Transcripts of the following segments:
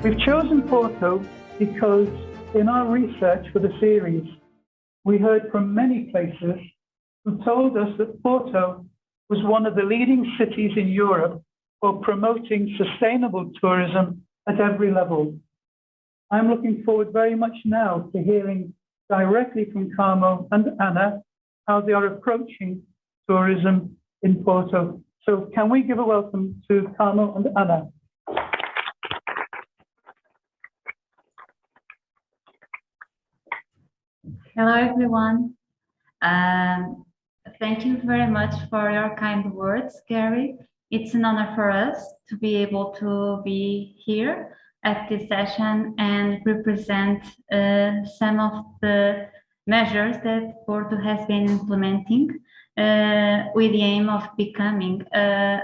We've chosen Porto because in our research for the series, we heard from many places who told us that Porto was one of the leading cities in Europe for promoting sustainable tourism at every level. I'm looking forward very much now to hearing directly from Carmo and Anna how they are approaching tourism in Porto. So can we give a welcome to Carmo and Anna? Hello, everyone. Thank you very much for your kind words, Gary. It's an honor for us to be able to be here at this session and represent some of the measures that Porto has been implementing with the aim of becoming a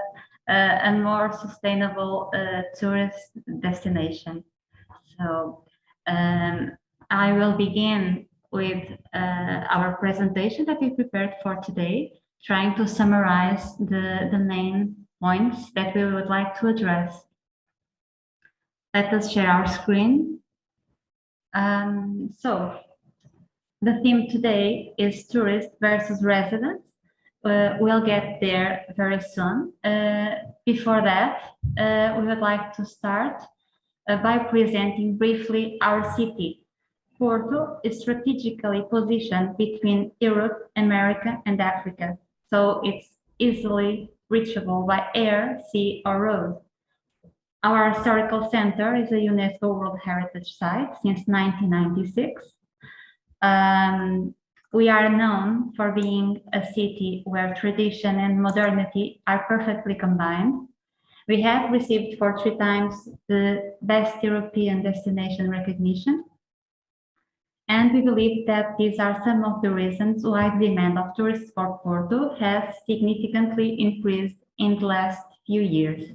more sustainable tourist destination. So I will begin with our presentation that we prepared for today, trying to summarize the main points that we would like to address. Let us share our screen. So, the theme today is tourists versus residents. We'll get there very soon. Before that, we would like to start by presenting briefly our city. Porto is strategically positioned between Europe, America, and Africa, so it's easily reachable by air, sea, or road. Our historical center is a UNESCO World Heritage Site since 1996. We are known for being a city where tradition and modernity are perfectly combined. We have received for 3 times the Best European Destination recognition. And we believe that these are some of the reasons why the demand of tourists for Porto has significantly increased in the last few years.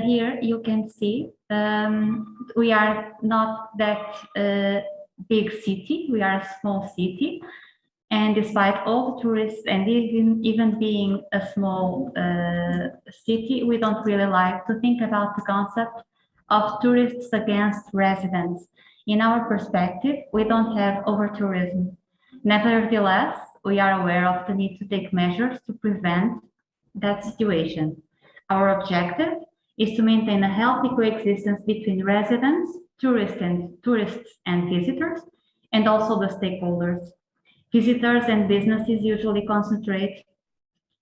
Here you can see we are not that big city, we are a small city. And despite all the tourists and even being a small city, we don't really like to think about the concept of tourists against residents. In our perspective, we don't have over-tourism. Nevertheless, we are aware of the need to take measures to prevent that situation. Our objective is to maintain a healthy coexistence between residents, tourists and visitors, and also the stakeholders. Visitors and businesses usually concentrate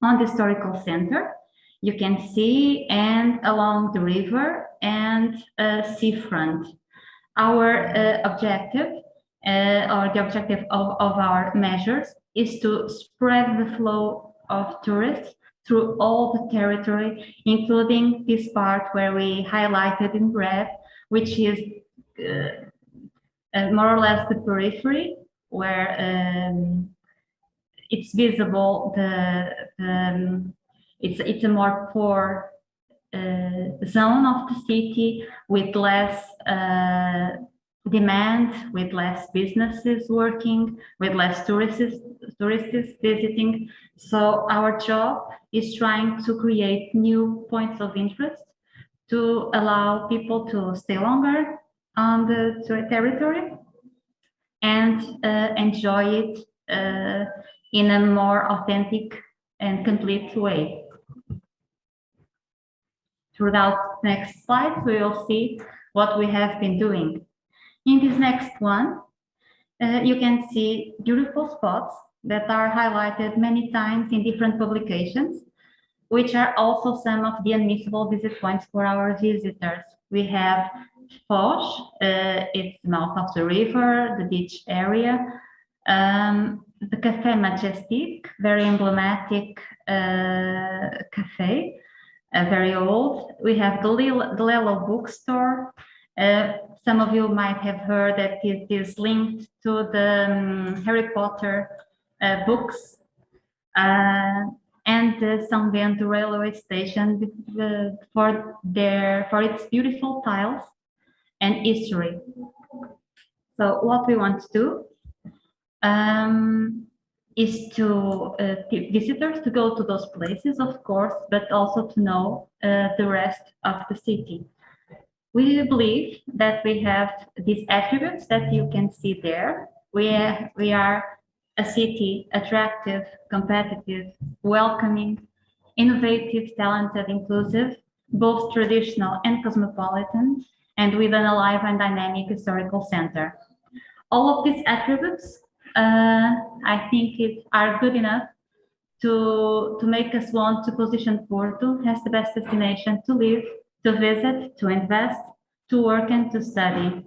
on the historical center. You can see and along the river and seafront. Our objective, or the objective of our measures, is to spread the flow of tourists through all the territory, including this part where we highlighted in red, which is more or less the periphery, where it's visible it's a more poor zone of the city with less demand, with less businesses working, with less tourists visiting. So our job is trying to create new points of interest to allow people to stay longer on the territory and enjoy it in a more authentic and complete way. Throughout the next slides, we will see what we have been doing. In this next one, you can see beautiful spots that are highlighted many times in different publications, which are also some of the unmissable visit points for our visitors. We have Foz, it's the mouth of the river, the beach area, the Café Majestic, very emblematic cafe, very old. We have the Lelo bookstore. Some of you might have heard that it is linked to the Harry Potter books, and the São Bento railway station for its beautiful tiles and history. So what we want to do is to visitors to go to those places, of course, but also to know the rest of the city. We believe that we have these attributes that you can see there. We are a city attractive, competitive, welcoming, innovative, talented, inclusive, both traditional and cosmopolitan, and with an alive and dynamic historical center. All of these attributes, I think, are good enough to make us want to position Porto as the best destination to live, to visit, to invest, to work, and to study.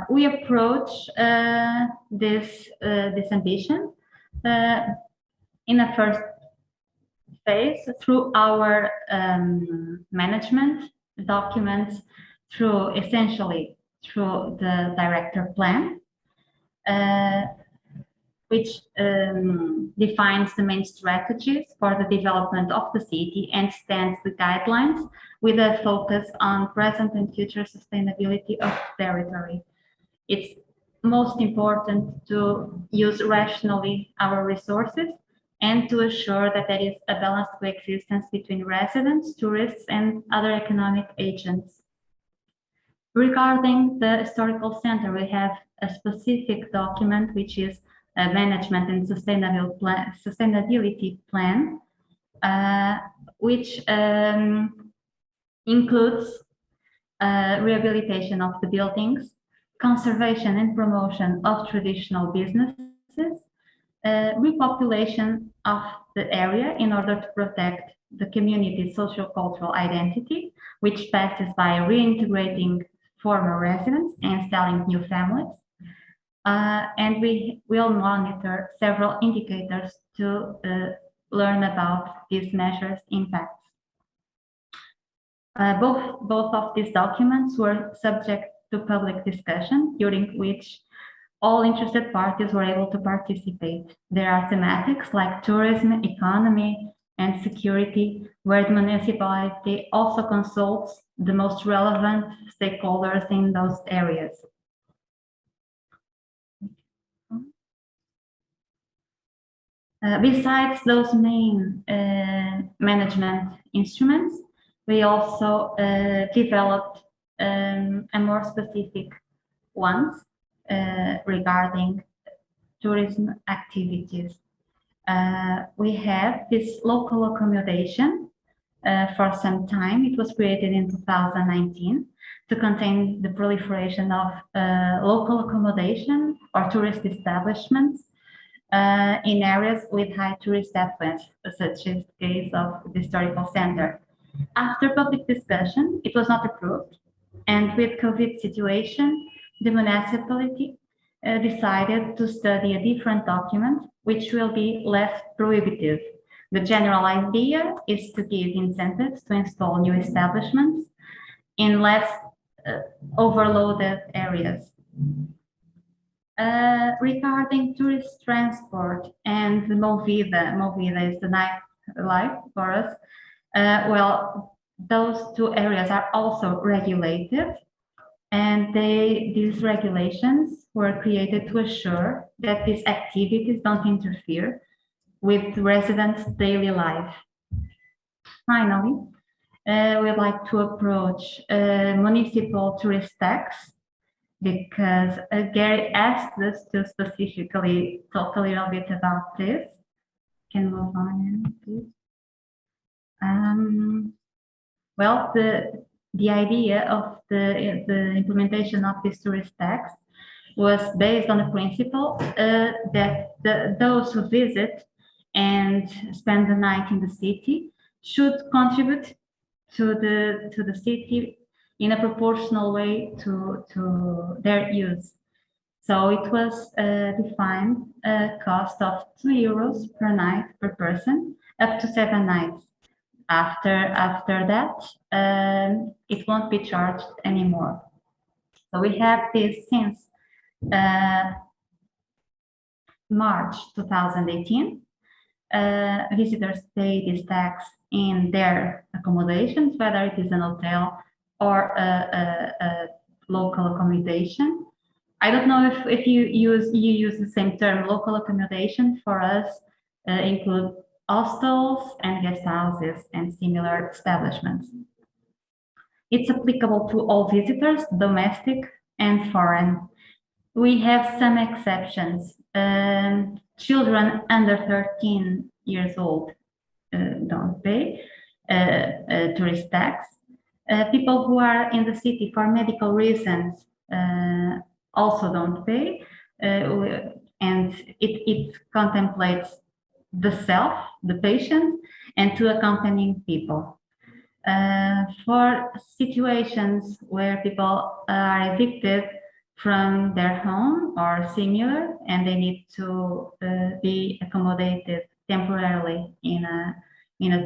We approach this ambition in a first phase through our management documents, essentially through the director plan, which defines the main strategies for the development of the city and stands the guidelines with a focus on present and future sustainability of the territory. It's most important to use rationally our resources and to assure that there is a balanced coexistence between residents, tourists, and other economic agents. Regarding the historical center, we have a specific document, which is a management and sustainability plan, which includes rehabilitation of the buildings, conservation and promotion of traditional businesses, repopulation of the area in order to protect the community's social-cultural identity, which passes by reintegrating former residents and installing new families. And we will monitor several indicators to learn about these measures' impacts. Both of these documents were subject to public discussion, during which all interested parties were able to participate. There are thematics like tourism, economy, and security, where the municipality also consults the most relevant stakeholders in those areas. Besides those main management instruments, we also developed a more specific ones regarding tourism activities. We have this local accommodation for some time. It was created in 2019 to contain the proliferation of local accommodation or tourist establishments in areas with high tourist affluence, such as the case of the historical center. After public discussion, it was not approved, and with COVID situation, the municipality decided to study a different document, which will be less prohibitive. The general idea is to give incentives to install new establishments in less overloaded areas. Regarding tourist transport and the Movida is the nightlife for us. Well, those two areas are also regulated, and these regulations were created to assure that these activities don't interfere with residents' daily life. Finally, we'd like to approach municipal tourist tax, because Gary asked us to specifically talk a little bit about this. Can move on, please. Well, the idea of the implementation of this tourist tax was based on the principle that those who visit and spend the night in the city should contribute to the city in a proportional way to their use. So it was defined a cost of €2 per night per person, up to 7 nights. After that, it won't be charged anymore. So we have this since March 2018. visitors pay this tax in their accommodations, whether it is an hotel or a local accommodation. I don't know if you use the same term. Local accommodation for us include hostels and guest houses and similar establishments. It's applicable to all visitors, domestic and foreign. We have some exceptions. Children under 13 years old don't pay tourist tax. People who are in the city for medical reasons also don't pay, and it contemplates the self, the patient, and two accompanying people. For situations where people are evicted from their home or similar, and they need to be accommodated temporarily in a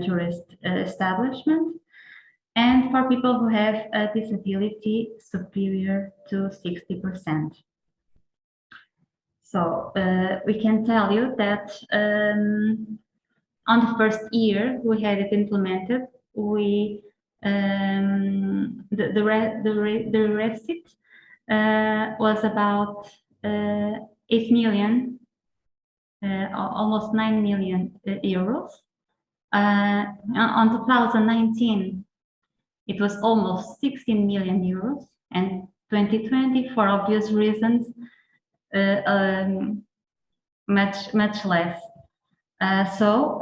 tourist establishment, and for people who have a disability superior to 60%. So we can tell you that on the first year we had it implemented, we the receipt was about 8 million, almost 9 million euros. On 2019, it was almost 16 million euros, and 2020, for obvious reasons, much less. So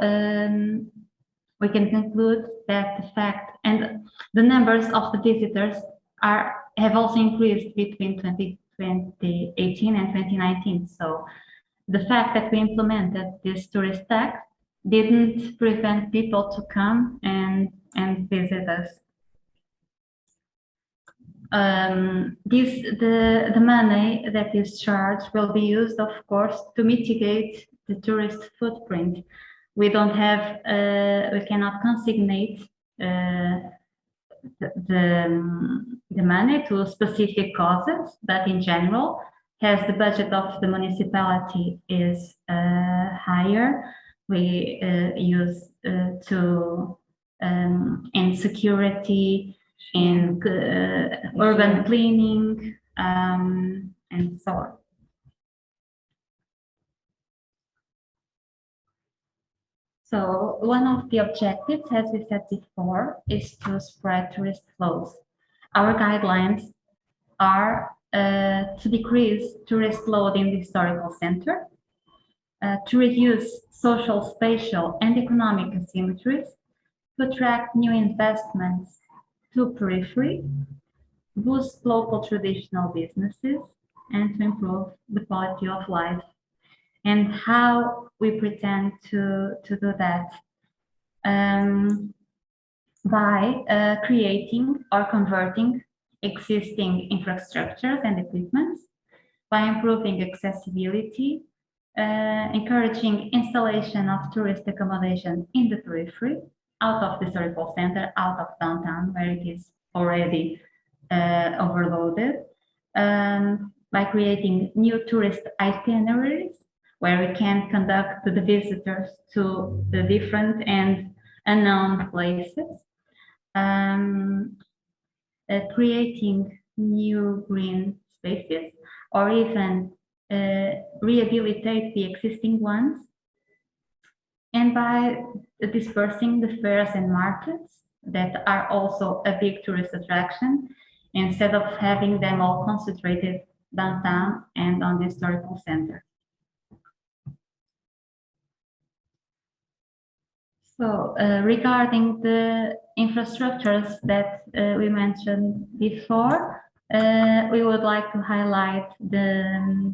we can conclude that the fact and the numbers of the visitors have also increased between 2018 and 2019. So the fact that we implemented this tourist tax didn't prevent people to come and visit us. The money that is charged will be used, of course, to mitigate the tourist footprint. We don't have, we cannot consignate the money to specific causes, but in general, as the budget of the municipality is higher, we use to in security, in urban cleaning, and so on. So one of the objectives, as we said before, is to spread tourist flows. Our guidelines are to decrease tourist load in the historical center, to reduce social, spatial, and economic asymmetries, to attract new investments to periphery, boost local traditional businesses, and to improve the quality of life. And how we pretend to do that? By creating or converting existing infrastructures and equipments, by improving accessibility, encouraging installation of tourist accommodation in the periphery, out of the historical center, out of downtown, where it is already overloaded, by creating new tourist itineraries, where we can conduct the visitors to the different and unknown places, creating new green spaces, or even rehabilitate the existing ones, and by dispersing the fairs and markets that are also a big tourist attraction, instead of having them all concentrated downtown and on the historical center. So regarding the infrastructures that we mentioned before, we would like to highlight the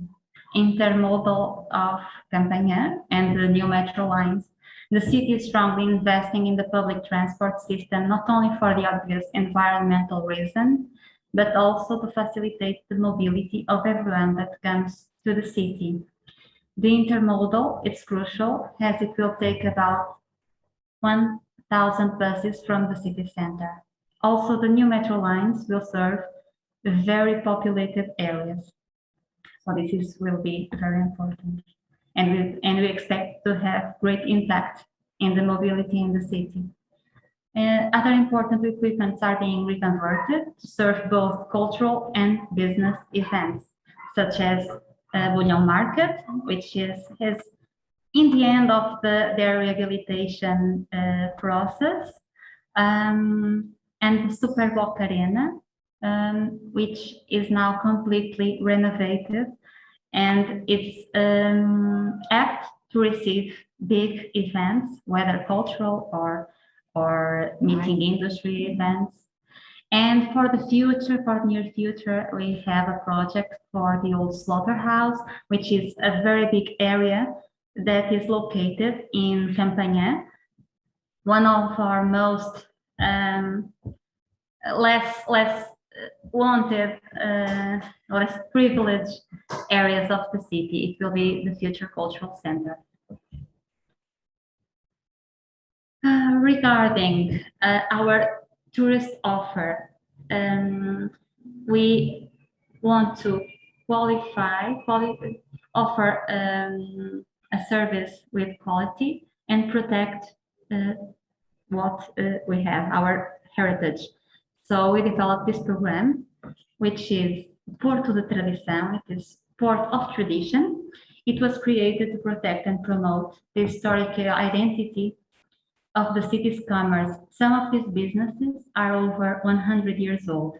intermodal of Campanha and the new metro lines. The city is strongly investing in the public transport system, not only for the obvious environmental reason, but also to facilitate the mobility of everyone that comes to the city. The intermodal is crucial, as it will take about 1,000 buses from the city center. Also, the new metro lines will serve very populated areas. So this will be very important. and we expect to have great impact in the mobility in the city. Other important equipments are being reconverted to serve both cultural and business events, such as Bullion Market, which is in the end of their rehabilitation process, and the Superboc Arena, which is now completely renovated, and it's apt to receive big events, whether cultural or meeting industry events. And for the future, for the near future, we have a project for the old slaughterhouse, which is a very big area that is located in Campanhã, one of our most less wanted, less privileged areas of the city. It will be the future cultural center. Regarding our tourist offer, we want to offer a service with quality and protect what we have, our heritage. So we developed this program, which is Porto de Tradição, it is Port of Tradition. It was created to protect and promote the historical identity of the city's commerce. Some of these businesses are over 100 years old.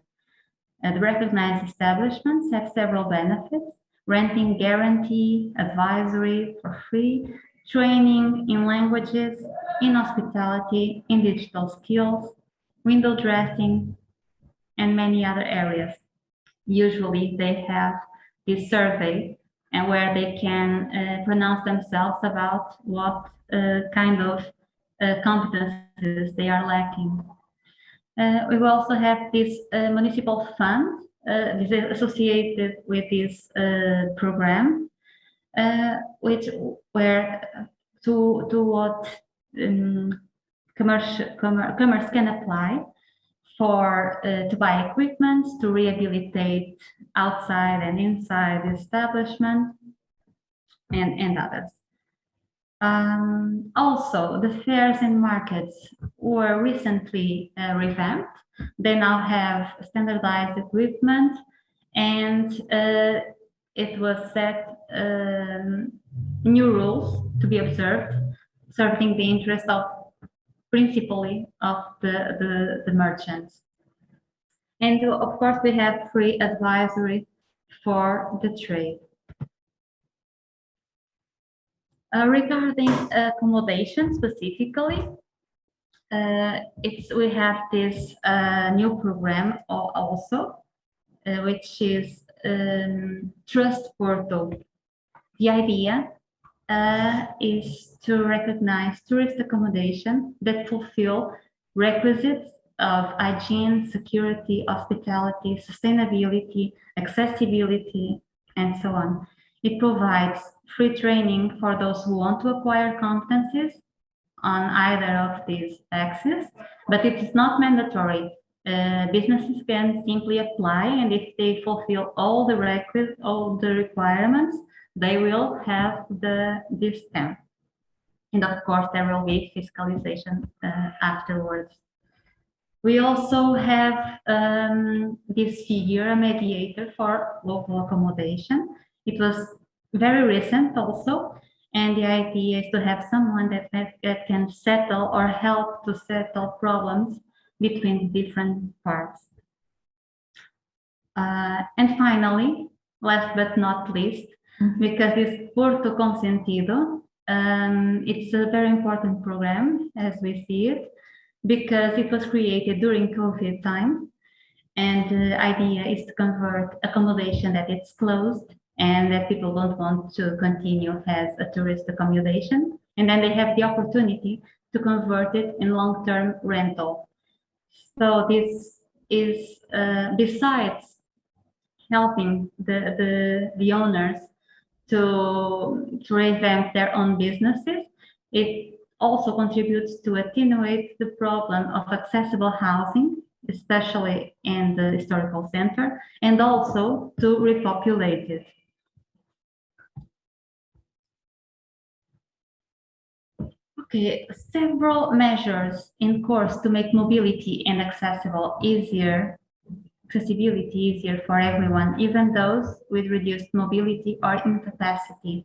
The recognized establishments have several benefits: renting guarantee, advisory for free, training in languages, in hospitality, in digital skills, window dressing, and many other areas. Usually they have this survey and where they can pronounce themselves about what kind of competences they are lacking. We will also have this municipal fund associated with this program, where commerce can apply for to buy equipment to rehabilitate outside and inside the establishment and others. Also, the fairs and markets were recently revamped. They now have standardized equipment, and it was set new rules to be observed, serving the interest of principally of the merchants. And of course, we have free advisory for the trade. Regarding accommodation specifically, we have this new program also, which is Trust Porto. The idea is to recognize tourist accommodation that fulfill requisites of hygiene, security, hospitality, sustainability, accessibility, and so on. It provides free training for those who want to acquire competencies on either of these axes, but it is not mandatory. Businesses can simply apply, and if they fulfill all the requirements, they will have this stamp. And of course, there will be fiscalization afterwards. We also have this figure, a mediator for local accommodation. It was very recent also, and the idea is to have someone that can settle or help to settle problems between different parts. And finally, last but not least, because it's Porto Consentido, it's a very important program as we see it, because it was created during COVID time, and the idea is to convert accommodation that it's closed and that people don't want to continue as a tourist accommodation, and then they have the opportunity to convert it in long-term rental. So this is besides helping the owners to revamp their own businesses, it also contributes to attenuate the problem of accessible housing, especially in the historical center, and also to repopulate it. Okay, several measures in course to make mobility and accessibility easier for everyone, even those with reduced mobility or incapacity.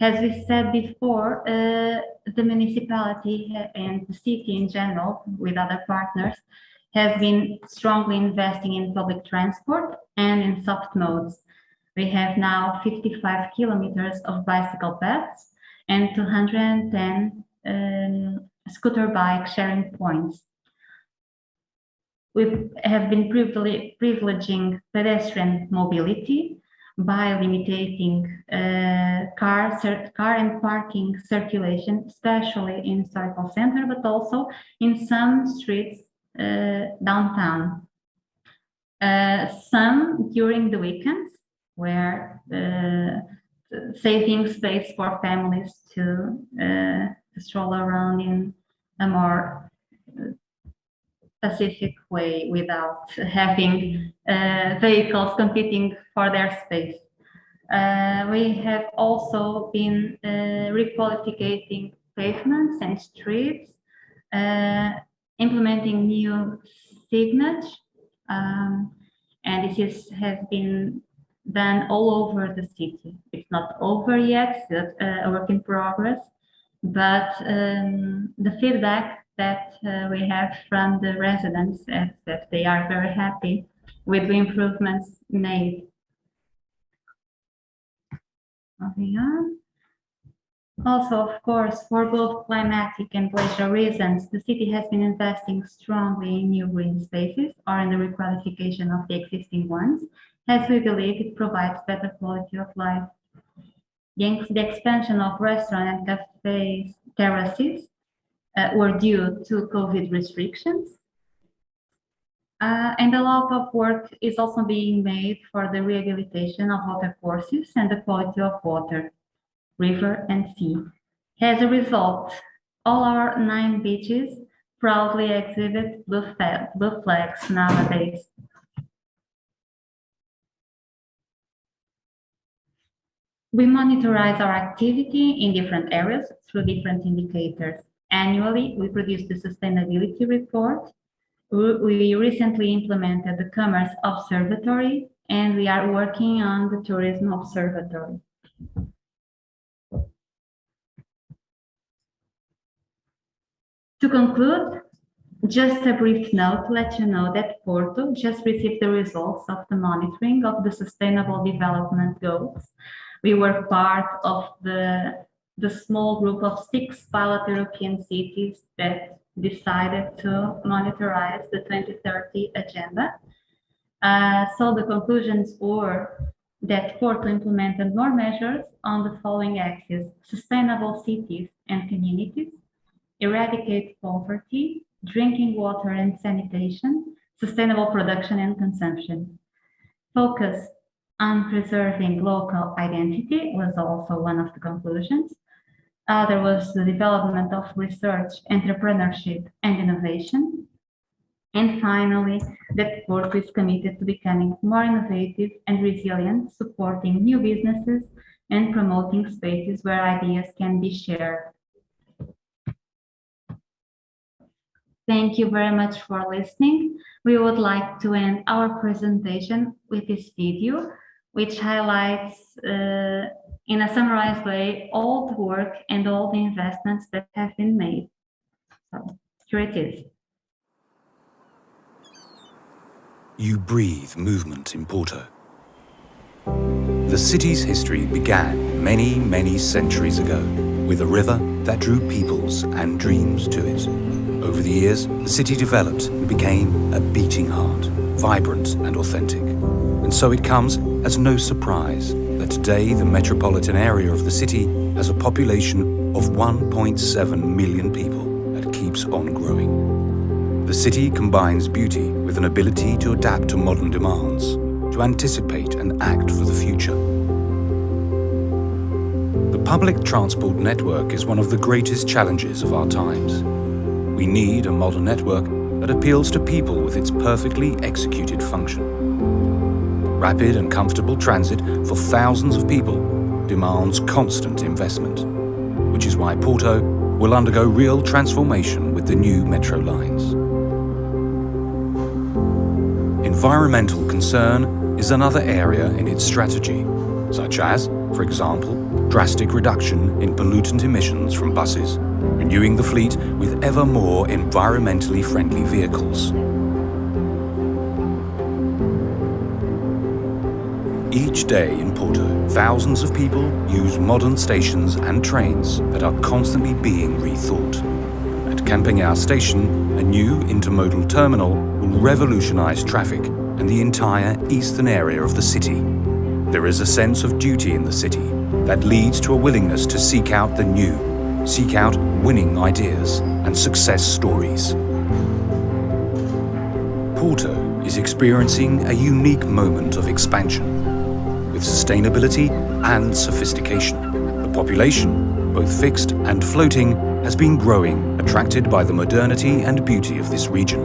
As we said before, the municipality and the city in general, with other partners, has been strongly investing in public transport and in soft modes. We have now 55 kilometers of bicycle paths and 210 scooter bike sharing points. We have been privileging pedestrian mobility by limiting car and parking circulation, especially in historical center, but also in some streets downtown. Some during the weekends, where saving space for families to stroll around in a more pacific way without having vehicles competing for their space. We have also been requalificating pavements and streets, implementing new signage, and this has been done all over the city. It's not over yet, it's a work in progress, but the feedback that we have from the residents is that they are very happy with the improvements made. Moving on. Also, of course, for both climatic and leisure reasons, the city has been investing strongly in new green spaces or in the requalification of the existing ones, as we believe it provides better quality of life. The expansion of restaurant and cafes terraces were due to COVID restrictions. And a lot of work is also being made for the rehabilitation of water courses and the quality of water, river and sea. As a result, all our 9 beaches proudly exhibit blue flags nowadays. We monitorize our activity in different areas through different indicators. Annually, we produce the sustainability report. We recently implemented the Commerce Observatory, and we are working on the Tourism Observatory. To conclude, just a brief note to let you know that Porto just received the results of the monitoring of the Sustainable Development Goals. We were part of the small group of 6 pilot European cities that decided to monitorize the 2030 agenda. So the conclusions were that Porto implemented more measures on the following axes: sustainable cities and communities, eradicate poverty, drinking water and sanitation, sustainable production and consumption. Focus on preserving local identity was also one of the conclusions. There was the development of research, entrepreneurship, and innovation. And finally, that Porto is committed to becoming more innovative and resilient, supporting new businesses and promoting spaces where ideas can be shared. Thank you very much for listening. We would like to end our presentation with this video, which highlights in a summarized way all the work and all the investments that have been made. So here it is. You breathe movement in Porto. The city's history began many, many centuries ago with a river that drew peoples and dreams to it. Over the years, the city developed and became a beating heart, vibrant and authentic. And so it comes as no surprise that today the metropolitan area of the city has a population of 1.7 million people and keeps on growing. The city combines beauty with an ability to adapt to modern demands, to anticipate and act for the future. The public transport network is one of the greatest challenges of our times. We need a modern network that appeals to people with its perfectly executed function. Rapid and comfortable transit for thousands of people demands constant investment, which is why Porto will undergo real transformation with the new metro lines. Environmental concern is another area in its strategy, such as, for example, drastic reduction in pollutant emissions from buses, renewing the fleet with ever more environmentally friendly vehicles. Each day in Porto, thousands of people use modern stations and trains that are constantly being rethought. At Camara station, a new intermodal terminal will revolutionize traffic and the entire eastern area of the city. There is a sense of duty in the city that leads to a willingness to seek out the new, seek out winning ideas and success stories. Porto is experiencing a unique moment of expansion. With sustainability and sophistication, the population, both fixed and floating, has been growing, attracted by the modernity and beauty of this region.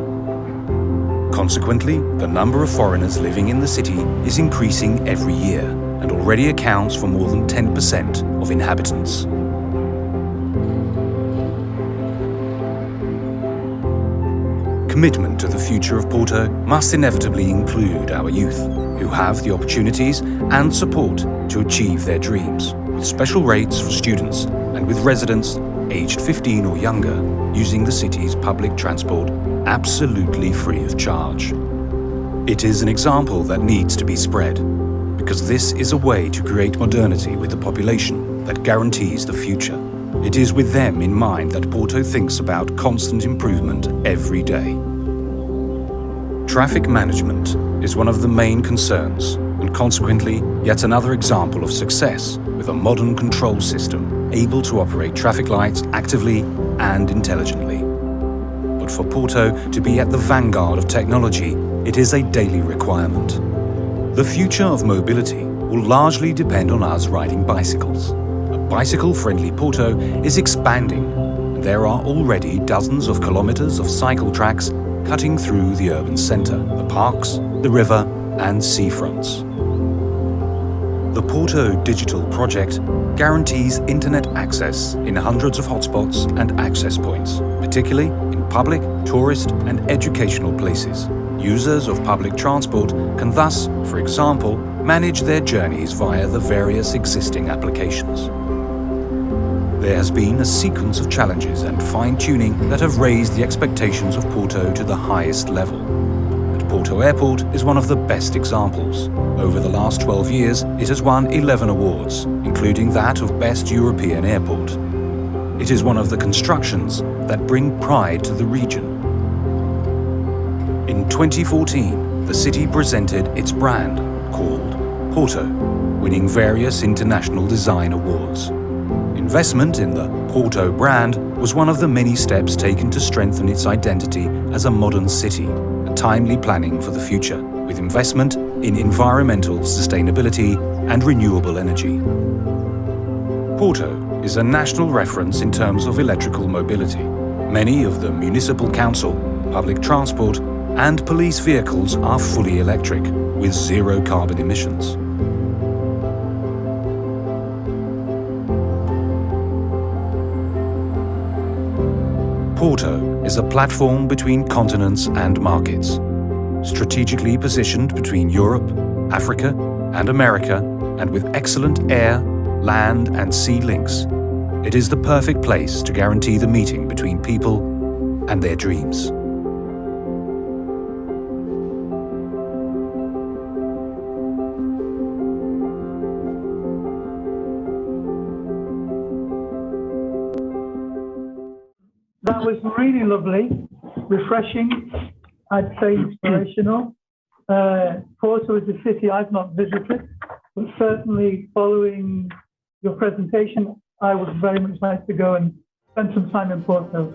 Consequently, the number of foreigners living in the city is increasing every year and already accounts for more than 10% of inhabitants. Commitment to the future of Porto must inevitably include our youth, who have the opportunities and support to achieve their dreams, with special rates for students and with residents aged 15 or younger using the city's public transport absolutely free of charge. It is an example that needs to be spread, because this is a way to create modernity with the population that guarantees the future. It is with them in mind that Porto thinks about constant improvement every day. Traffic management is one of the main concerns, and consequently yet another example of success with a modern control system able to operate traffic lights actively and intelligently. But for Porto to be at the vanguard of technology, it is a daily requirement. The future of mobility will largely depend on us riding bicycles. A bicycle-friendly Porto is expanding, and there are already dozens of kilometers of cycle tracks cutting through the urban centre, the parks, the river and seafronts. The Porto Digital Project guarantees internet access in hundreds of hotspots and access points, particularly in public, tourist and educational places. Users of public transport can thus, for example, manage their journeys via the various existing applications. There has been a sequence of challenges and fine-tuning that have raised the expectations of Porto to the highest level. And Porto Airport is one of the best examples. Over the last 12 years, it has won 11 awards, including that of Best European Airport. It is one of the constructions that bring pride to the region. In 2014, the city presented its brand, called Porto, winning various international design awards. Investment in the Porto brand was one of the many steps taken to strengthen its identity as a modern city, and timely planning for the future, with investment in environmental sustainability and renewable energy. Porto is a national reference in terms of electrical mobility. Many of the municipal council, public transport and police vehicles are fully electric, with zero carbon emissions. Porto is a platform between continents and markets. Strategically positioned between Europe, Africa and America, and with excellent air, land and sea links, it is the perfect place to guarantee the meeting between people and their dreams. That was really lovely, refreshing, I'd say inspirational. Porto is a city I've not visited, but certainly following your presentation, I would very much like to go and spend some time in Porto.